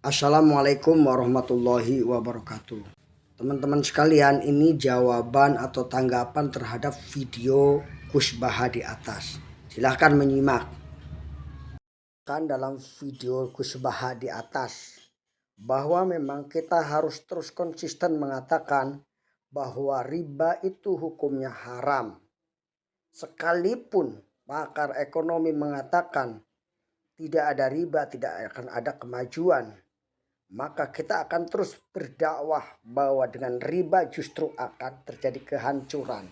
Assalamualaikum warahmatullahi wabarakatuh. Teman-teman sekalian, ini jawaban atau tanggapan terhadap video Kusbaha di atas. Silahkan menyimak. Kan dalam video Kusbaha di atas bahwa memang kita harus terus konsisten mengatakan bahwa riba itu hukumnya haram. Sekalipun pakar ekonomi mengatakan tidak ada riba, tidak akan ada kemajuan, maka kita akan terus berdakwah bahwa dengan riba justru akan terjadi kehancuran.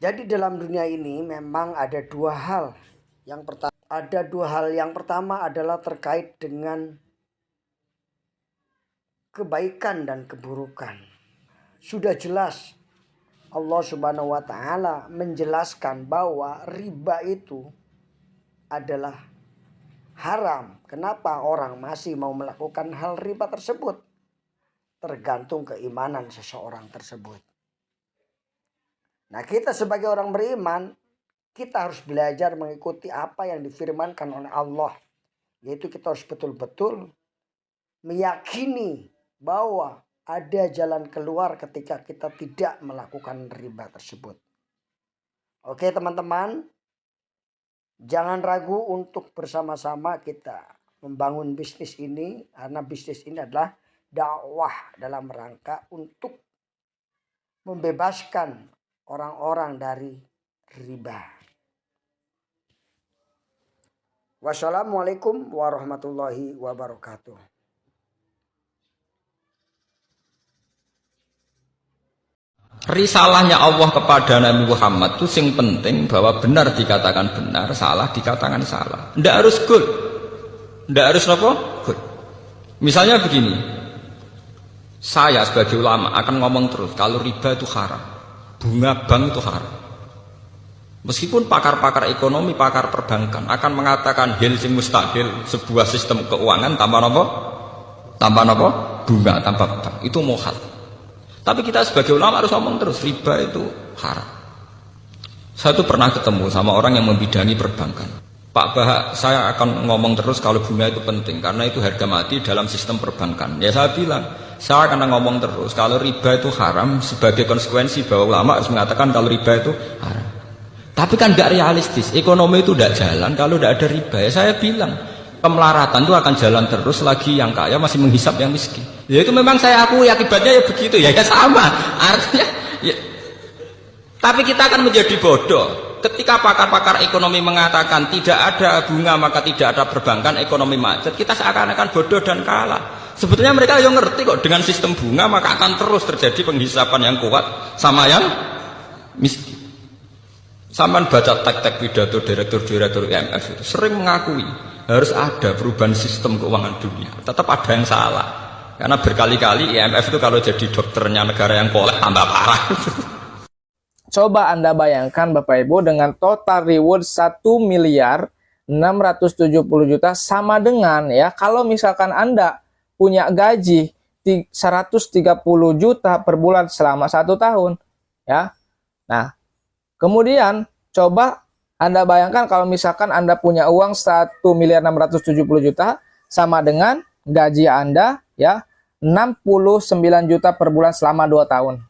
Jadi dalam dunia ini memang ada dua hal. Yang pertama adalah terkait dengan kebaikan dan keburukan. Sudah jelas Allah Subhanahu wa taala menjelaskan bahwa riba itu adalah haram. Kenapa orang masih mau melakukan hal riba tersebut? Tergantung keimanan seseorang tersebut. Nah, kita sebagai orang beriman, kita harus belajar mengikuti apa yang difirmankan oleh Allah. Yaitu kita harus betul-betul meyakini bahwa ada jalan keluar ketika kita tidak melakukan riba tersebut. Oke teman-teman, jangan ragu untuk bersama-sama kita membangun bisnis ini, karena bisnis ini adalah dakwah dalam rangka untuk membebaskan orang-orang dari riba. Wassalamualaikum warahmatullahi wabarakatuh. Risalahnya Allah kepada Nabi Muhammad itu sing penting bahwa benar dikatakan benar, salah dikatakan salah. Tidak harus good, tidak harus apa? Good. Misalnya begini, saya sebagai ulama akan ngomong terus kalau riba itu haram, bunga bank itu haram. Meskipun pakar-pakar ekonomi, pakar perbankan akan mengatakan hil sing mustahil, sebuah sistem keuangan tanpa apa? Tanpa apa? Bunga, tanpa bank, itu muhal. Tapi kita sebagai ulama harus ngomong terus, riba itu haram. Saya tuh pernah ketemu sama orang yang membidangi perbankan. Pak Bahak, saya akan ngomong terus kalau bunga itu penting, karena itu harga mati dalam sistem perbankan. Ya saya bilang, saya akan ngomong terus kalau riba itu haram sebagai konsekuensi bahwa ulama harus mengatakan kalau riba itu haram. Tapi kan gak realistis, ekonomi itu tidak jalan kalau tidak ada riba. Ya saya bilang, kemelaratan itu akan jalan terus lagi yang kaya masih menghisap yang miskin. Ya itu memang saya akui akibatnya ya begitu ya sama artinya ya. Tapi kita akan menjadi bodoh ketika pakar-pakar ekonomi mengatakan tidak ada bunga maka tidak ada perbankan, ekonomi macet. Kita seakan-akan bodoh dan kalah. Sebetulnya mereka yang ngerti kok dengan sistem bunga maka akan terus terjadi penghisapan yang kuat sama yang miskin. Saman baca tek-tek pidato direktur-direktur IMF itu sering mengakui harus ada perubahan sistem keuangan dunia. Tetap ada yang salah. Karena berkali-kali IMF itu kalau jadi dokternya negara yang kolek tambah parah. Coba Anda bayangkan Bapak Ibu dengan total reward 1 miliar 670 juta sama dengan ya kalau misalkan Anda punya gaji 130 juta per bulan selama 1 tahun ya. Nah, kemudian coba Anda bayangkan kalau misalkan Anda punya uang 1 miliar 670 juta sama dengan gaji Anda ya 69 juta per bulan selama 2 tahun.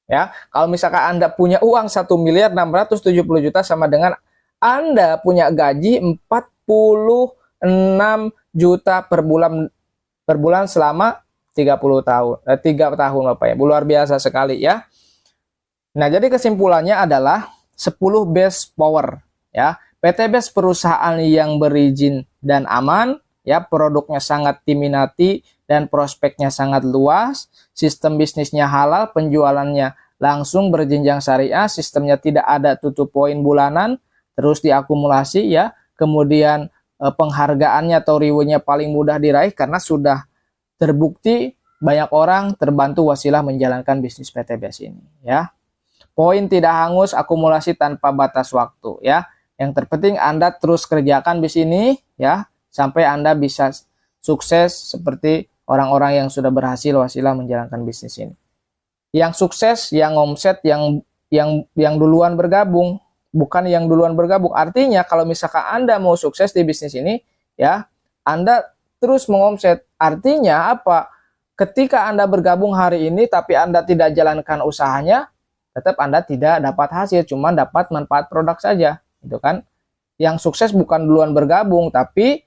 Ya, kalau misalkan Anda punya uang 1 miliar 670 juta sama dengan Anda punya gaji 46 juta per bulan selama 3 tahun Bapak ya. Luar biasa sekali ya. Nah, jadi kesimpulannya adalah 10 best power ya. PTBS perusahaan yang berizin dan aman ya, produknya sangat diminati dan prospeknya sangat luas, sistem bisnisnya halal, penjualannya langsung berjenjang syariah, sistemnya tidak ada tutup poin bulanan, terus diakumulasi ya. Kemudian penghargaannya atau rewardnya paling mudah diraih karena sudah terbukti banyak orang terbantu wasilah menjalankan bisnis PTBS ini ya. Poin tidak hangus, akumulasi tanpa batas waktu ya. Yang terpenting Anda terus kerjakan di sini ya sampai Anda bisa sukses seperti orang-orang yang sudah berhasil wasilah menjalankan bisnis ini. Yang sukses, yang omset, yang duluan bergabung, bukan yang duluan bergabung. Artinya kalau misalkan Anda mau sukses di bisnis ini ya, Anda terus mengomset. Artinya apa? Ketika Anda bergabung hari ini tapi Anda tidak jalankan usahanya, tetap Anda tidak dapat hasil, cuma dapat manfaat produk saja, gitu kan? Yang sukses bukan duluan bergabung, tapi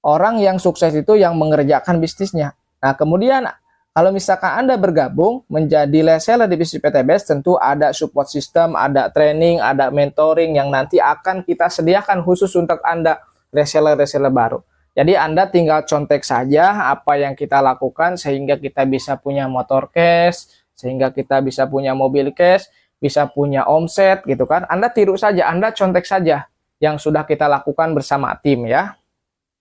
orang yang sukses itu yang mengerjakan bisnisnya. Nah, kemudian kalau misalkan Anda bergabung menjadi reseller di bisnis PTBS, tentu ada support system, ada training, ada mentoring yang nanti akan kita sediakan khusus untuk Anda reseller-reseller baru. Jadi Anda tinggal contek saja apa yang kita lakukan sehingga kita bisa punya motor cash, sehingga kita bisa punya mobil cash, bisa punya omset gitu kan. Anda tiru saja, Anda contek saja yang sudah kita lakukan bersama tim ya.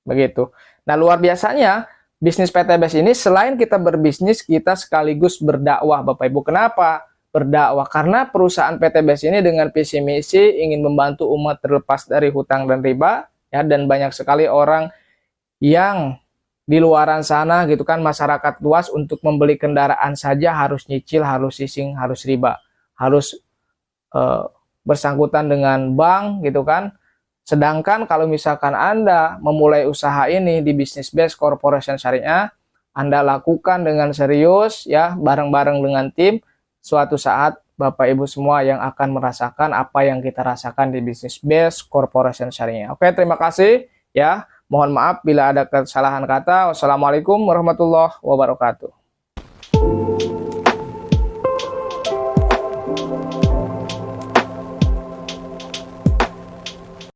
Begitu. Nah, luar biasanya bisnis PTBS ini selain kita berbisnis, kita sekaligus berdakwah Bapak Ibu. Kenapa? Berdakwah karena perusahaan PTBS ini dengan visi misi ingin membantu umat terlepas dari hutang dan riba ya, dan banyak sekali orang yang di luaran sana gitu kan, masyarakat luas untuk membeli kendaraan saja harus nyicil, harus leasing, harus riba, harus bersangkutan dengan bank gitu kan. Sedangkan kalau misalkan Anda memulai usaha ini di Business Base Corporation Syariah, Anda lakukan dengan serius ya, bareng-bareng dengan tim, suatu saat Bapak Ibu semua yang akan merasakan apa yang kita rasakan di Business Base Corporation Syariah. Oke, terima kasih ya. Mohon maaf bila ada kesalahan kata. Wassalamualaikum warahmatullahi wabarakatuh.